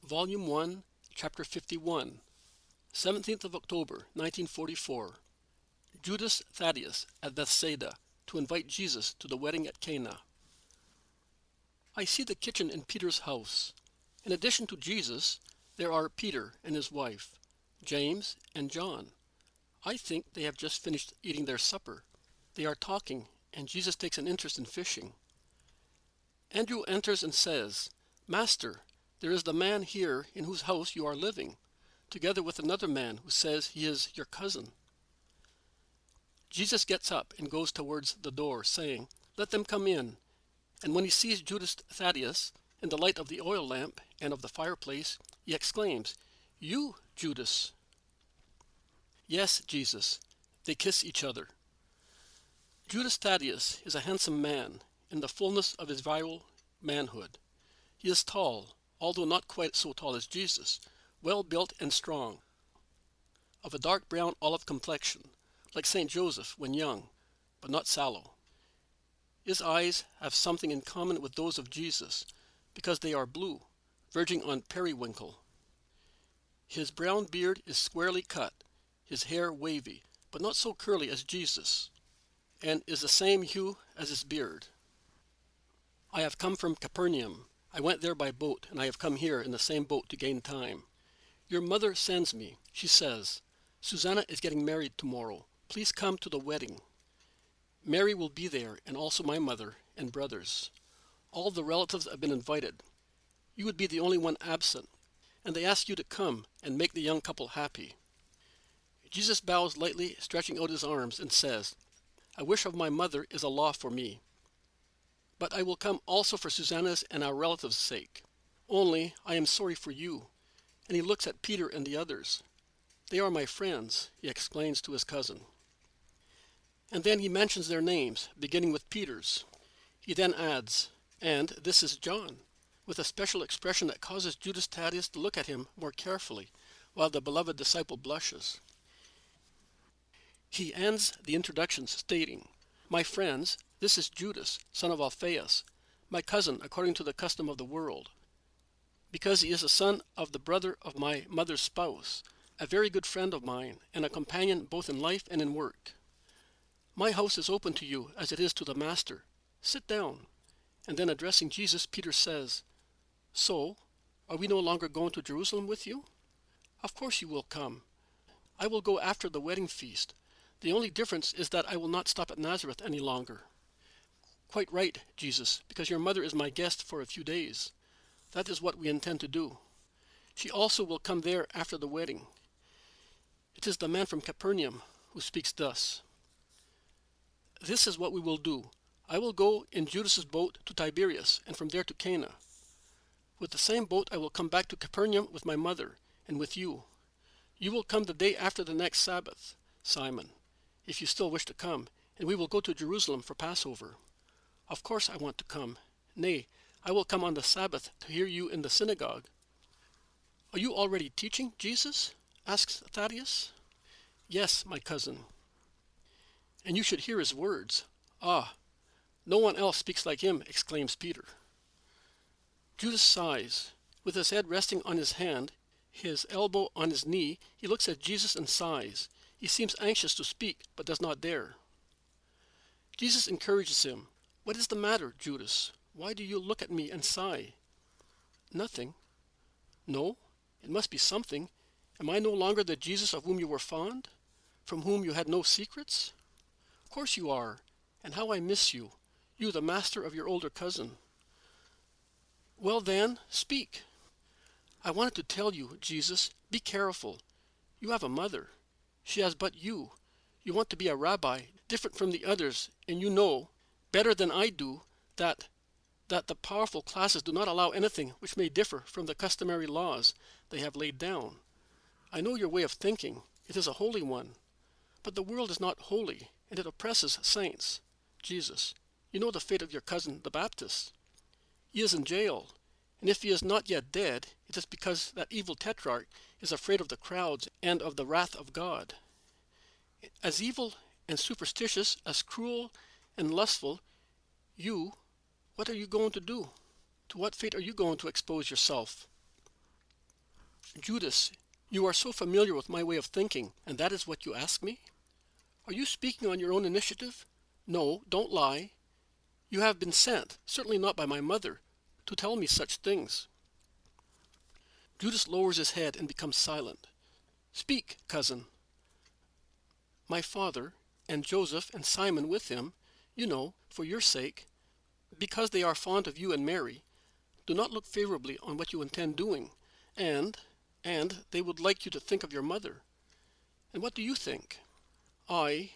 Volume 1, Chapter 51, 17th of October, 1944. Judas Thaddeus at Bethsaida to invite Jesus to the wedding at Cana. I see the kitchen in Peter's house. In addition to Jesus, there are Peter and his wife, James and John. I think they have just finished eating their supper. They are talking, and Jesus takes an interest in fishing. Andrew enters and says, "Master, there is the man here in whose house you are living, together with another man who says he is your cousin." Jesus gets up and goes towards the door, saying, "Let them come in." And when he sees Judas Thaddeus, in the light of the oil lamp and of the fireplace, he exclaims, "You, Judas." "Yes, Jesus." They kiss each other. Judas Thaddeus is a handsome man, in the fullness of his virile manhood. He is tall, although not quite so tall as Jesus, well built and strong, of a dark brown olive complexion, like St. Joseph when young, but not sallow. His eyes have something in common with those of Jesus, because they are blue, verging on periwinkle. His brown beard is squarely cut, his hair wavy, but not so curly as Jesus, and is the same hue as his beard. "I have come from Capernaum. I went there by boat, and I have come here in the same boat to gain time. Your mother sends me. She says, 'Susanna is getting married tomorrow. Please come to the wedding.' Mary will be there, and also my mother and brothers. All the relatives have been invited. You would be the only one absent, and they ask you to come and make the young couple happy." Jesus bows lightly, stretching out his arms, and says, "A wish of my mother is a law for me. But I will come also for Susanna's and our relatives' sake. Only I am sorry for you." And he looks at Peter and the others. "They are my friends," he explains to his cousin. And then he mentions their names, beginning with Peter's. He then adds, "And this is John," with a special expression that causes Judas Thaddeus to look at him more carefully, while the beloved disciple blushes. He ends the introductions stating, "My friends, this is Judas, son of Alphaeus, my cousin according to the custom of the world, because he is the son of the brother of my mother's spouse, a very good friend of mine, and a companion both in life and in work. My house is open to you as it is to the Master. Sit down." And then addressing Jesus, Peter says, "So, are we no longer going to Jerusalem with you? Of course you will come. I will go after the wedding feast. The only difference is that I will not stop at Nazareth any longer." "Quite right, Jesus, because your mother is my guest for a few days. That is what we intend to do. She also will come there after the wedding." It is the man from Capernaum who speaks thus. "This is what we will do. I will go in Judas's boat to Tiberias, and from there to Cana. With the same boat I will come back to Capernaum with my mother, and with you. You will come the day after the next Sabbath, Simon, if you still wish to come, and we will go to Jerusalem for Passover. Of course I want to come. Nay, I will come on the Sabbath to hear you in the synagogue." "Are you already teaching, Jesus?" asks Thaddeus. "Yes, my cousin." "And you should hear his words." "Ah, no one else speaks like him," exclaims Peter. Judas sighs. With his head resting on his hand, his elbow on his knee, he looks at Jesus and sighs. He seems anxious to speak, but does not dare. Jesus encourages him. "What is the matter, Judas? Why do you look at me and sigh?" "Nothing." "No? It must be something. Am I no longer the Jesus of whom you were fond? From whom you had no secrets? Of course you are. And how I miss you, you the master of your older cousin." "Well then, speak." "I wanted to tell you, Jesus, be careful. You have a mother. She has but you. You want to be a rabbi, different from the others, and you know, better than I do, that the powerful classes do not allow anything which may differ from the customary laws they have laid down. I know your way of thinking. It is a holy one. But the world is not holy, and it oppresses saints. Jesus, you know the fate of your cousin the Baptist. He is in jail, and if he is not yet dead, it is because that evil tetrarch is afraid of the crowds and of the wrath of God. As evil and superstitious, as cruel and lustful, you, what are you going to do? To what fate are you going to expose yourself?" Judas, you are so familiar with my way of thinking, and that is what you ask me? Are you speaking on your own initiative? No, don't lie. You have been sent, certainly not by my mother, to tell me such things. Judas lowers his head and becomes silent. Speak, cousin. My father, and Joseph and Simon with him, you know, for your sake, because they are fond of you and Mary, do not look favorably on what you intend doing, and they would like you to think of your mother. And what do you think? I,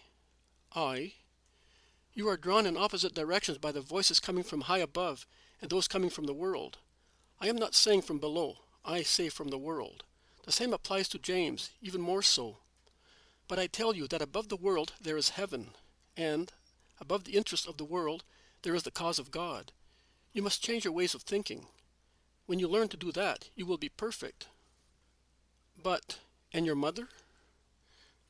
you are drawn in opposite directions by the voices coming from high above and those coming from the world. I am not saying from below, I say from the world. The same applies to James, even more so. But I tell you that above the world there is heaven, and above the interest of the world there is the cause of God. You must change your ways of thinking. When you learn to do that, you will be perfect. But, and your mother?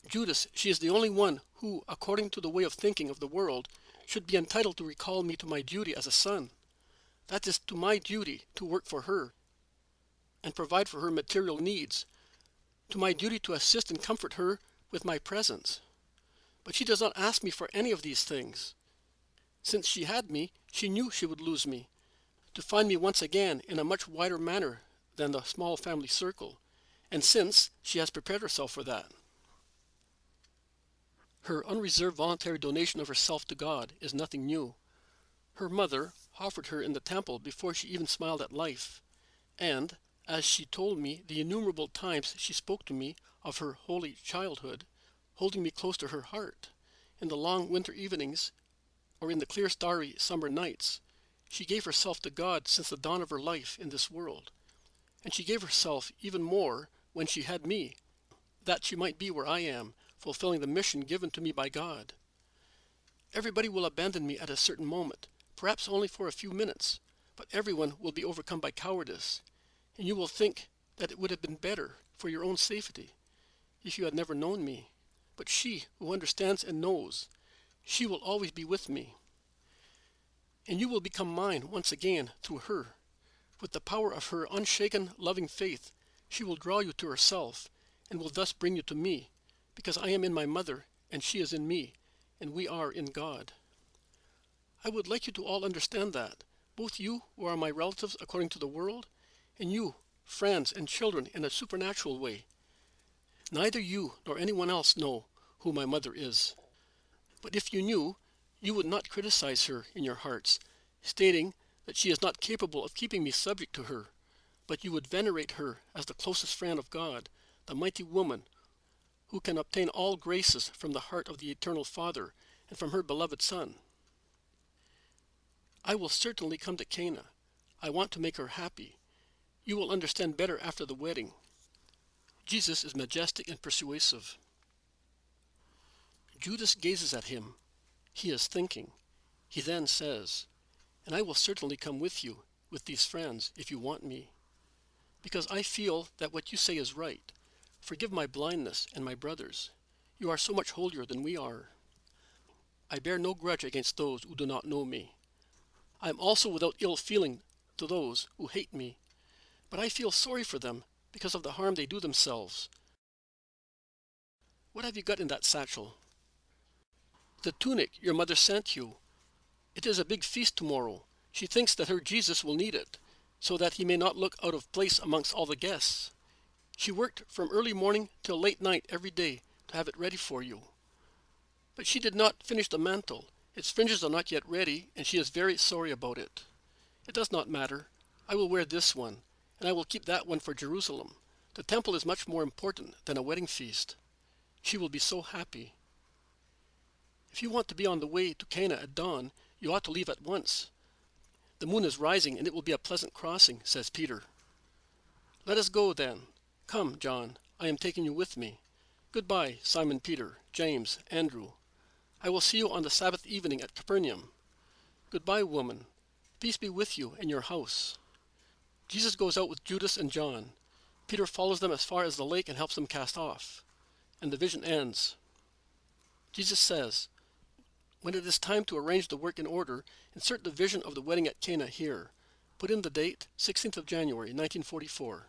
Judas, she is the only one who, according to the way of thinking of the world, should be entitled to recall me to my duty as a son. That is to my duty to work for her and provide for her material needs, to my duty to assist and comfort her with my presence. But she does not ask me for any of these things. Since she had me, she knew she would lose me, to find me once again in a much wider manner than the small family circle, and since she has prepared herself for that. Her unreserved voluntary donation of herself to God is nothing new. Her mother offered her in the temple before she even smiled at life, and, as she told me the innumerable times she spoke to me of her holy childhood, holding me close to her heart, in the long winter evenings, or in the clear starry summer nights, she gave herself to God since the dawn of her life in this world, and she gave herself even more when she had me, that she might be where I am, fulfilling the mission given to me by God. Everybody will abandon me at a certain moment, perhaps only for a few minutes, but everyone will be overcome by cowardice, and you will think that it would have been better, for your own safety, if you had never known me. But she, who understands and knows, she will always be with me. And you will become mine once again through her. With the power of her unshaken, loving faith, she will draw you to herself, and will thus bring you to me, because I am in my mother, and she is in me, and we are in God. I would like you to all understand that, both you who are my relatives according to the world, and you, friends and children in a supernatural way. Neither you nor anyone else know who my mother is. But if you knew, you would not criticize her in your hearts, stating that she is not capable of keeping me subject to her, but you would venerate her as the closest friend of God, the mighty woman, who can obtain all graces from the heart of the Eternal Father and from her beloved Son. I will certainly come to Cana. I want to make her happy. You will understand better after the wedding. Jesus is majestic and persuasive. Judas gazes at him. He is thinking. He then says, "And I will certainly come with you, with these friends, if you want me. Because I feel that what you say is right. Forgive my blindness and my brothers. You are so much holier than we are. I bear no grudge against those who do not know me. I am also without ill feeling to those who hate me. But I feel sorry for them because of the harm they do themselves. What have you got in that satchel?" "The tunic your mother sent you. It is a big feast tomorrow. She thinks that her Jesus will need it, so that he may not look out of place amongst all the guests. She worked from early morning till late night every day to have it ready for you. But she did not finish the mantle. Its fringes are not yet ready, and she is very sorry about it. It does not matter. I will wear this one, and I will keep that one for Jerusalem. The temple is much more important than a wedding feast. She will be so happy. If you want to be on the way to Cana at dawn, you ought to leave at once. The moon is rising, and it will be a pleasant crossing," says Peter. "Let us go, then. Come, John, I am taking you with me. Goodbye, Simon Peter, James, Andrew. I will see you on the Sabbath evening at Capernaum. Goodbye, woman. Peace be with you and your house." Jesus goes out with Judas and John. Peter follows them as far as the lake and helps them cast off. And the vision ends. Jesus says, "When it is time to arrange the work in order, insert the vision of the wedding at Cana here. Put in the date, 16th of January, 1944.